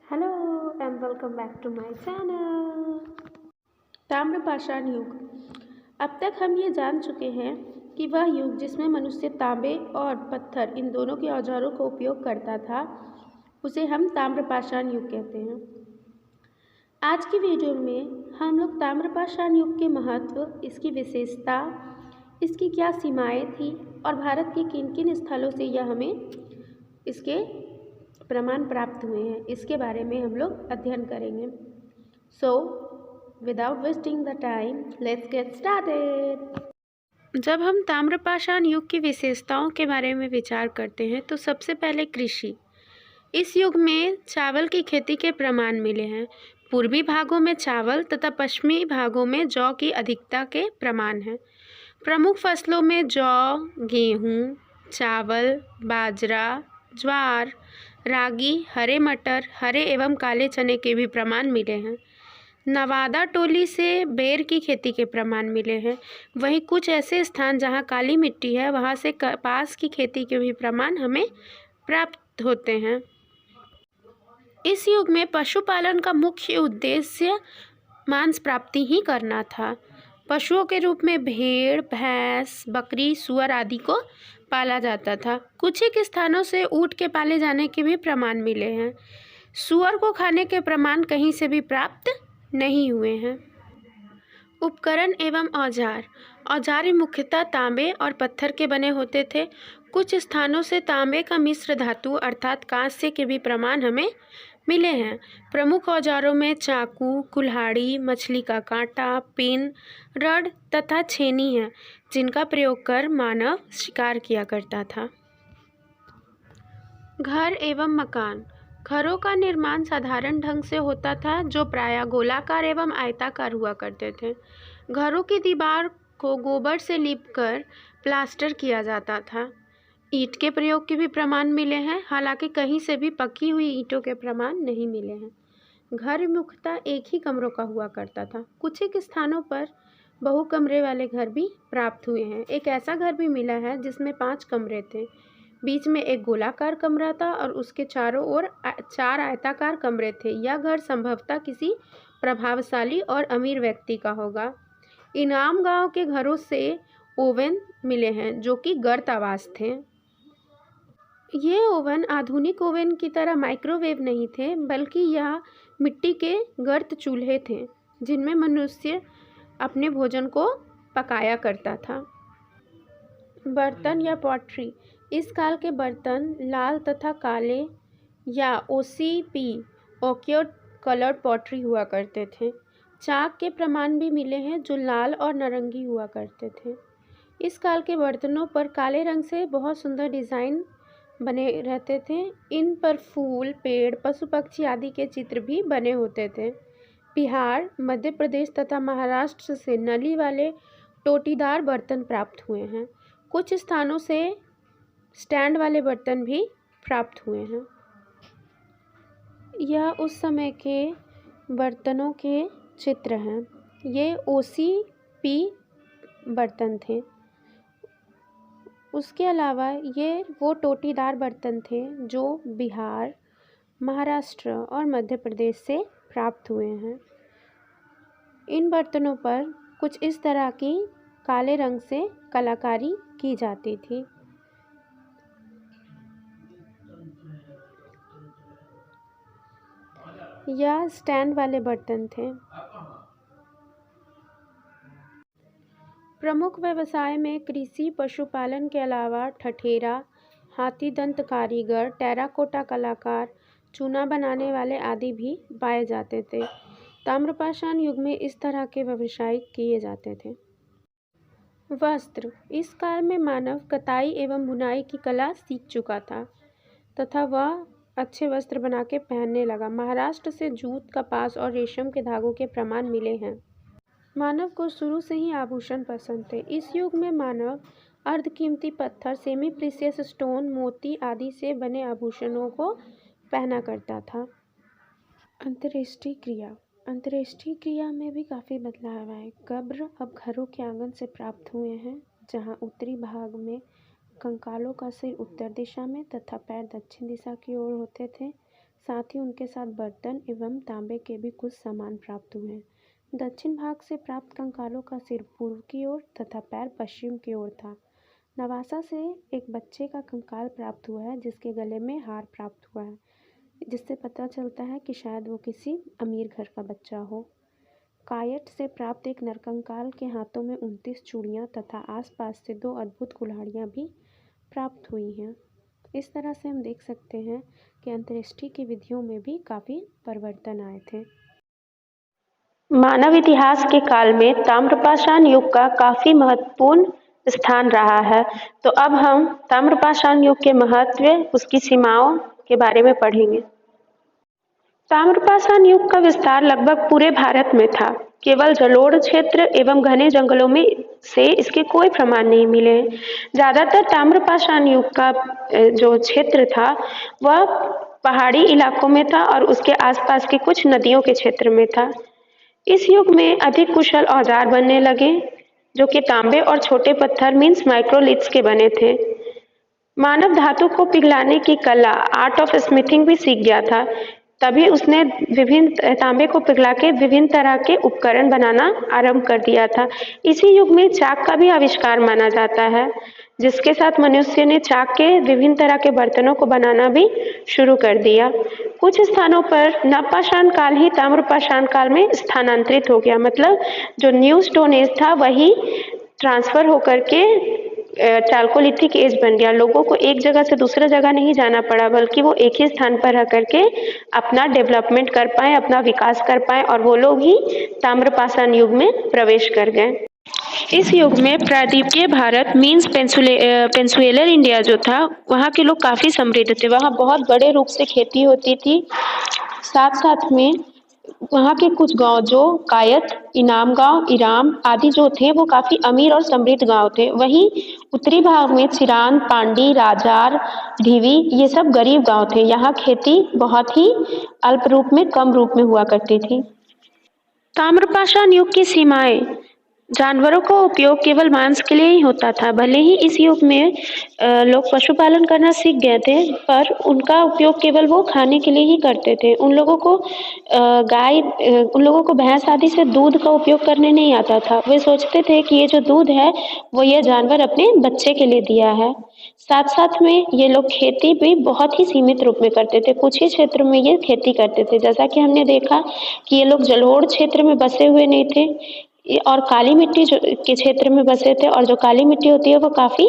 Hello and welcome back to my channel. ताम्रपाषाण युग। अब तक हम ये जान चुके हैं कि वह युग जिसमें मनुष्य तांबे और पत्थर इन दोनों के औजारों का उपयोग करता था उसे हम ताम्रपाषाण युग कहते हैं। आज की वीडियो में हम लोग ताम्रपाषाण युग के महत्व, इसकी विशेषता, इसकी क्या सीमाएं थी और भारत के किन किन स्थलों से यह हमें इसके प्रमाण प्राप्त हुए हैं, इसके बारे में हम लोग अध्ययन करेंगे। So without wasting the time let's get started. जब हम ताम्रपाषाण युग की विशेषताओं के बारे में विचार करते हैं तो सबसे पहले कृषि। इस युग में चावल की खेती के प्रमाण मिले हैं। पूर्वी भागों में चावल तथा पश्चिमी भागों में जौ की अधिकता के प्रमाण हैं। प्रमुख फसलों में जौ, गेहूँ, चावल, बाजरा, ज्वार, रागी, हरे मटर, हरे एवं काले चने के भी प्रमाण मिले हैं। नवादा टोली से बेर की खेती के प्रमाण मिले हैं। वहीं कुछ ऐसे स्थान जहां काली मिट्टी है वहां से कपास की खेती के भी प्रमाण हमें प्राप्त होते हैं। इस युग में पशुपालन का मुख्य उद्देश्य मांस प्राप्ति ही करना था। पशुओं के रूप में भेड़, भैंस, बकरी, सुअर आदि को पाला जाता था। कुछ एक स्थानों से ऊँट के पाले जाने के भी प्रमाण मिले हैं। सुअर को खाने के प्रमाण कहीं से भी प्राप्त नहीं हुए हैं। उपकरण एवं औजार। औजार मुख्यतः तांबे और पत्थर के बने होते थे। कुछ स्थानों से तांबे का मिश्र धातु अर्थात कांस्य के भी प्रमाण हमें मिले हैं। प्रमुख औजारों में चाकू, कुल्हाड़ी, मछली का कांटा, पिन, रड तथा छेनी है, जिनका प्रयोग कर मानव शिकार किया करता था। घर एवं मकान। घरों का निर्माण साधारण ढंग से होता था, जो प्रायः गोलाकार एवं आयताकार हुआ करते थे। घरों की दीवार को गोबर से लीपकर प्लास्टर किया जाता था। ईंट के प्रयोग के भी प्रमाण मिले हैं, हालांकि कहीं से भी पकी हुई ईंटों के प्रमाण नहीं मिले हैं। घर मुख्यतः एक ही कमरों का हुआ करता था। कुछ एक स्थानों पर बहु कमरे वाले घर भी प्राप्त हुए हैं। एक ऐसा घर भी मिला है जिसमें 5 कमरे थे। बीच में एक गोलाकार कमरा था और उसके चारों ओर 4 आयताकार कमरे थे। यह घर संभवतः किसी प्रभावशाली और अमीर व्यक्ति का होगा। इनाम गांव के घरों से ओवन मिले हैं जो कि गर्त आवास थे। ये ओवन आधुनिक ओवन की तरह माइक्रोवेव नहीं थे, बल्कि यह मिट्टी के गर्त चूल्हे थे जिनमें मनुष्य अपने भोजन को पकाया करता था। बर्तन या पॉटरी। इस काल के बर्तन लाल तथा काले या OCP ऑक्योर कलर्ड पॉटरी हुआ करते थे। चाक के प्रमाण भी मिले हैं जो लाल और नारंगी हुआ करते थे। इस काल के बर्तनों पर काले रंग से बहुत सुंदर डिज़ाइन बने रहते थे। इन पर फूल, पेड़, पशु पक्षी आदि के चित्र भी बने होते थे। बिहार, मध्य प्रदेश तथा महाराष्ट्र से नली वाले टोटीदार बर्तन प्राप्त हुए हैं। कुछ स्थानों से स्टैंड वाले बर्तन भी प्राप्त हुए हैं। यह उस समय के बर्तनों के चित्र हैं। ये OCP बर्तन थे। उसके अलावा ये वो टोटीदार बर्तन थे जो बिहार, महाराष्ट्र और मध्य प्रदेश से प्राप्त हुए हैं। इन बर्तनों पर कुछ इस तरह की काले रंग से कलाकारी की जाती थी। यह स्टैंड वाले बर्तन थे। प्रमुख व्यवसाय में कृषि, पशुपालन के अलावा ठठेरा, हाथी दंत कारीगर, टेराकोटा कलाकार, चूना बनाने वाले आदि भी पाए जाते थे। ताम्रपाषाण युग में इस तरह के व्यवसाय किए जाते थे। वस्त्र। इस काल में मानव कताई एवं बुनाई की कला सीख चुका था तथा वह अच्छे वस्त्र बना के पहनने लगा। महाराष्ट्र से जूट, कपास और रेशम के धागों के प्रमाण मिले हैं। मानव को शुरू से ही आभूषण पसंद थे। इस युग में मानव अर्धकीमती पत्थर, सेमी प्रीशियस स्टोन, मोती आदि से बने आभूषणों को पहना करता था। अंत्येष्टि क्रिया। अंत्येष्टि क्रिया में भी काफ़ी बदलाव आए। कब्र अब घरों के आंगन से प्राप्त हुए हैं, जहाँ उत्तरी भाग में कंकालों का सिर उत्तर दिशा में तथा पैर दक्षिण दिशा की ओर होते थे। साथ ही उनके साथ बर्तन एवं तांबे के भी कुछ सामान प्राप्त हुए हैं। दक्षिण भाग से प्राप्त कंकालों का सिर पूर्व की ओर तथा पैर पश्चिम की ओर था। नवासा से एक बच्चे का कंकाल प्राप्त हुआ है जिसके गले में हार प्राप्त हुआ है, जिससे पता चलता है कि शायद वो किसी अमीर घर का बच्चा हो। कायट से प्राप्त एक नरकंकाल के हाथों में 29 चूड़ियाँ तथा आसपास से 2 अद्भुत कुल्हाड़ियाँ भी प्राप्त हुई हैं। इस तरह से हम देख सकते हैं कि अंत्येष्टि की विधियों में भी काफ़ी परिवर्तन आए थे। मानव इतिहास के काल में ताम्रपाषाण युग का काफ़ी महत्वपूर्ण स्थान रहा है। तो अब हम ताम्रपाषाण युग के महत्व, उसकी सीमाओं के बारे में पढ़ेंगे। ताम्रपाषाण युग का विस्तार लगभग पूरे भारत में था। केवल जलोढ़ क्षेत्र एवं घने जंगलों में से इसके कोई प्रमाण नहीं मिले हैं। ज़्यादातर ताम्रपाषाण युग का जो क्षेत्र था वह पहाड़ी इलाकों में था और उसके आसपास के कुछ नदियों के क्षेत्र में था। इस युग में अधिक कुशल औजार बनने लगे जो कि तांबे और छोटे पत्थर मीन्स माइक्रोलिथ्स के बने थे। मानव धातु को पिघलाने की कला, आर्ट ऑफ स्मिथिंग भी सीख गया था। तभी उसने विभिन्न तांबे को पिघला के विभिन्न तरह के उपकरण बनाना आरंभ कर दिया था। इसी युग में चाक का भी आविष्कार माना जाता है, जिसके साथ मनुष्य ने चाक के विभिन्न तरह के बर्तनों को बनाना भी शुरू कर दिया। कुछ स्थानों पर नवपाषाण काल ही ताम्रपाषाण काल में स्थानांतरित हो गया, मतलब जो न्यू स्टोन एज था वही ट्रांसफर होकर के चाल्कोलिथिक एज बन गया। लोगों को एक जगह से दूसरे जगह नहीं जाना पड़ा, बल्कि वो एक ही स्थान पर रह करके अपना डेवलपमेंट कर पाए, अपना विकास कर पाए और वो लोग ही ताम्रपाषाण युग में प्रवेश कर गए। इस युग में प्रायद्वीपीय भारत मीन्स पेंसुएलर इंडिया जो था, वहाँ के लोग काफ़ी समृद्ध थे। वहाँ बहुत बड़े रूप से खेती होती थी। साथ साथ में वहाँ के कुछ गांव जो कायत, इनाम गांव, इराम आदि जो थे वो काफ़ी अमीर और समृद्ध गांव थे। वहीं उत्तरी भाग में चिरान, पांडी, राजार, ढीवी ये सब गरीब गांव थे। यहाँ खेती बहुत ही अल्प रूप में, कम रूप में हुआ करती थी। ताम्रपाषाण युग की सीमाएं। जानवरों का उपयोग केवल मांस के लिए ही होता था। भले ही इस युग में लोग पशुपालन करना सीख गए थे, पर उनका उपयोग केवल वो खाने के लिए ही करते थे। उन लोगों को भैंस आदि से दूध का उपयोग करने नहीं आता था। वे सोचते थे कि ये जो दूध है वो ये जानवर अपने बच्चे के लिए दिया है। साथ साथ में ये लोग खेती भी बहुत ही सीमित रूप में करते थे। कुछ ही क्षेत्र में ये खेती करते थे। जैसा कि हमने देखा कि ये लोग जलोढ़ क्षेत्र में बसे हुए नहीं थे और काली मिट्टी के क्षेत्र में बसे थे, और जो काली मिट्टी होती है वो काफ़ी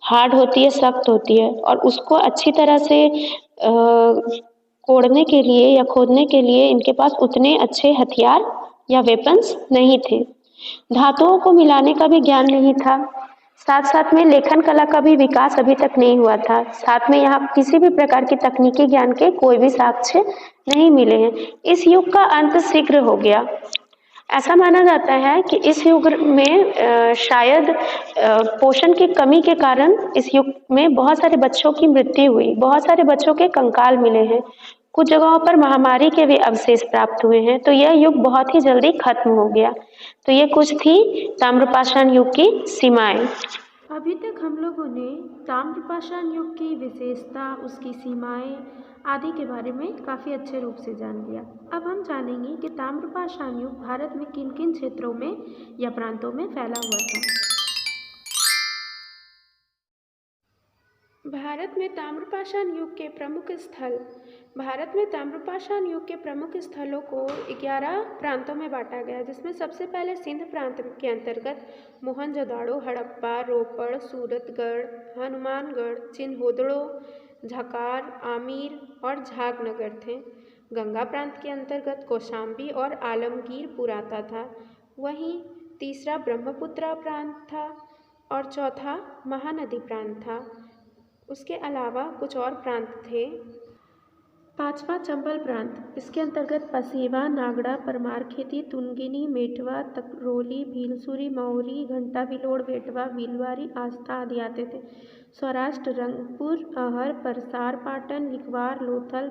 हार्ड होती है, सख्त होती है, और उसको अच्छी तरह से कोड़ने के लिए या खोदने के लिए इनके पास उतने अच्छे हथियार या वेपन्स नहीं थे। धातुओं को मिलाने का भी ज्ञान नहीं था। साथ साथ में लेखन कला का भी विकास अभी तक नहीं हुआ था। साथ में यहाँ किसी भी प्रकार की तकनीकी ज्ञान के कोई भी साक्ष्य नहीं मिले हैं। इस युग का अंत शीघ्र हो गया। ऐसा माना जाता है कि इस युग में शायद पोषण की कमी के कारण इस युग में बहुत सारे बच्चों की मृत्यु हुई, बहुत सारे बच्चों के कंकाल मिले हैं। कुछ जगहों पर महामारी के भी अवशेष प्राप्त हुए हैं। तो यह युग बहुत ही जल्दी खत्म हो गया। तो ये कुछ थी ताम्रपाषाण युग की सीमाएं। अभी तक हम लोगों ने ताम्रपाषाण युग की विशेषता, उसकी सीमाएं आदि के बारे में काफ़ी अच्छे रूप से जान लिया। अब हम जानेंगे कि ताम्रपाषाण युग भारत में किन किन क्षेत्रों में या प्रांतों में फैला हुआ था। भारत में ताम्रपाषाण युग के प्रमुख स्थल। भारत में ताम्रपाषाण युग के प्रमुख स्थलों को 11 प्रांतों में बांटा गया, जिसमें सबसे पहले सिंध प्रांत के अंतर्गत मोहनजोदाड़ो, हड़प्पा, रोपड़, सूरतगढ़, हनुमानगढ़, चिन्होदड़ो, झकार, आमीर और झागनगर थे। गंगा प्रांत के अंतर्गत कौशाम्बी और आलमगीरपुर आता था। वहीं तीसरा ब्रह्मपुत्रा प्रांत था और चौथा महानदी प्रांत था। उसके अलावा कुछ और प्रांत थे। पांचवा चंबल प्रांत, इसके अंतर्गत पसीवा, नागड़ा, परमारखेती, तुंगिनी, मेटवा, तकरोली, भीलसुरी, मौरी, घंटा बिलोड़, बेटवा, भीलवारी, आस्था आदि आते थे। सौराष्ट्र रंगपुर, अहर, परसार, पाटन, लिखवार, लोथल,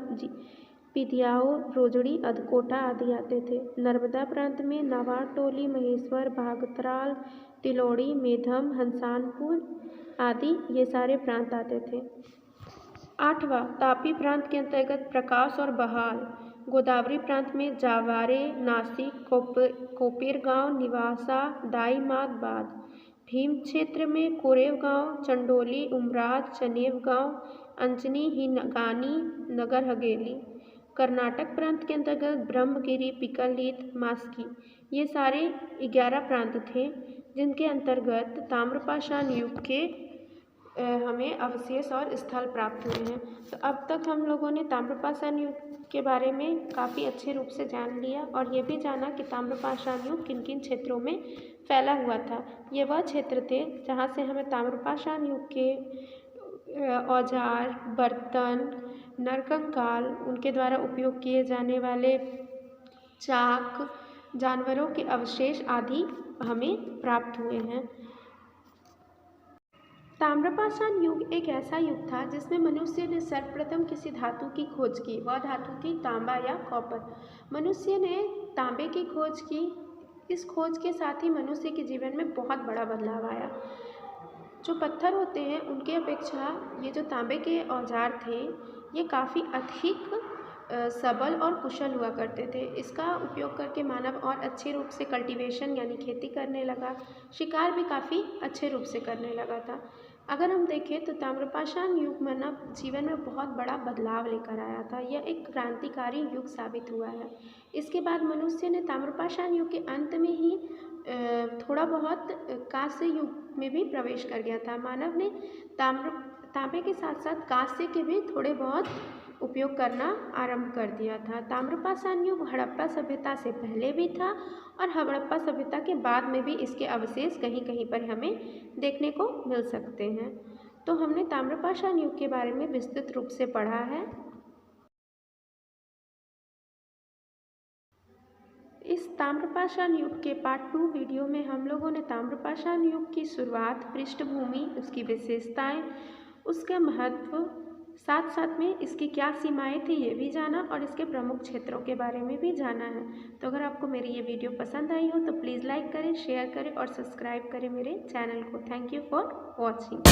पिदियाओ, रोजड़ी, अधकोटा आदि आते थे। नर्मदा प्रांत में नावाटोली, महेश्वर, भागतराल, तिलौड़ी, मेधम, हंसानपुर आदि ये सारे प्रांत आते थे। 8वां तापी प्रांत के अंतर्गत प्रकाश और बहाल। गोदावरी प्रांत में जावारे, नासिक, कोपेरगांव, निवासा, दाईमाद बाद। भीम क्षेत्र में कोरेगांव, चंडोली, उमराज, चनेवगांव, अंजनी, हिनगानी, नगर हवेली। कर्नाटक प्रांत के अंतर्गत ब्रह्मगिरी, पिकलीत, मास्की। ये सारे 11 प्रांत थे जिनके अंतर्गत ताम्रपाषाण युग के हमें अवशेष और स्थल प्राप्त हुए हैं। तो अब तक हम लोगों ने ताम्रपाषाण युग के बारे में काफ़ी अच्छे रूप से जान लिया और ये भी जाना कि ताम्रपाषाण युग किन किन क्षेत्रों में फैला हुआ था। ये वह क्षेत्र थे जहाँ से हमें ताम्रपाषाण युग के औजार, बर्तन, नरकंकाल, उनके द्वारा उपयोग किए जाने वाले चाक, जानवरों के अवशेष आदि हमें प्राप्त हुए हैं। ताम्रपाषाण युग एक ऐसा युग था जिसमें मनुष्य ने सर्वप्रथम किसी धातु की खोज की। वह धातु थी तांबा या कॉपर। मनुष्य ने तांबे की खोज की। इस खोज के साथ ही मनुष्य के जीवन में बहुत बड़ा बदलाव आया। जो पत्थर होते हैं उनके अपेक्षा ये जो तांबे के औजार थे ये काफ़ी अधिक सबल और कुशल हुआ करते थे। इसका उपयोग करके मानव और अच्छे रूप से कल्टीवेशन यानी खेती करने लगा। शिकार भी काफ़ी अच्छे रूप से करने लगा था। अगर हम देखें तो ताम्रपाषाण युग मानव जीवन में बहुत बड़ा बदलाव लेकर आया था। यह एक क्रांतिकारी युग साबित हुआ है। इसके बाद मनुष्य ने ताम्रपाषाण युग के अंत में ही थोड़ा बहुत कांस्य युग में भी प्रवेश कर गया था। मानव ने तांबे के साथ साथ कांस्य के भी थोड़े बहुत उपयोग करना आरंभ कर दिया था। ताम्रपाषाण युग हड़प्पा सभ्यता से पहले भी था और हड़प्पा सभ्यता के बाद में भी इसके अवशेष कहीं कहीं पर हमें देखने को मिल सकते हैं। तो हमने ताम्रपाषाण युग के बारे में विस्तृत रूप से पढ़ा है। इस ताम्रपाषाण युग के पार्ट 2 वीडियो में हम लोगों ने ताम्रपाषाण युग की शुरुआत, पृष्ठभूमि, उसकी विशेषताएं, उसका महत्व, साथ साथ में इसकी क्या सीमाएं थी ये भी जाना और इसके प्रमुख क्षेत्रों के बारे में भी जाना है। तो अगर आपको मेरी ये वीडियो पसंद आई हो तो प्लीज़ लाइक करें, शेयर करें और सब्सक्राइब करें मेरे चैनल को। Thank you for watching.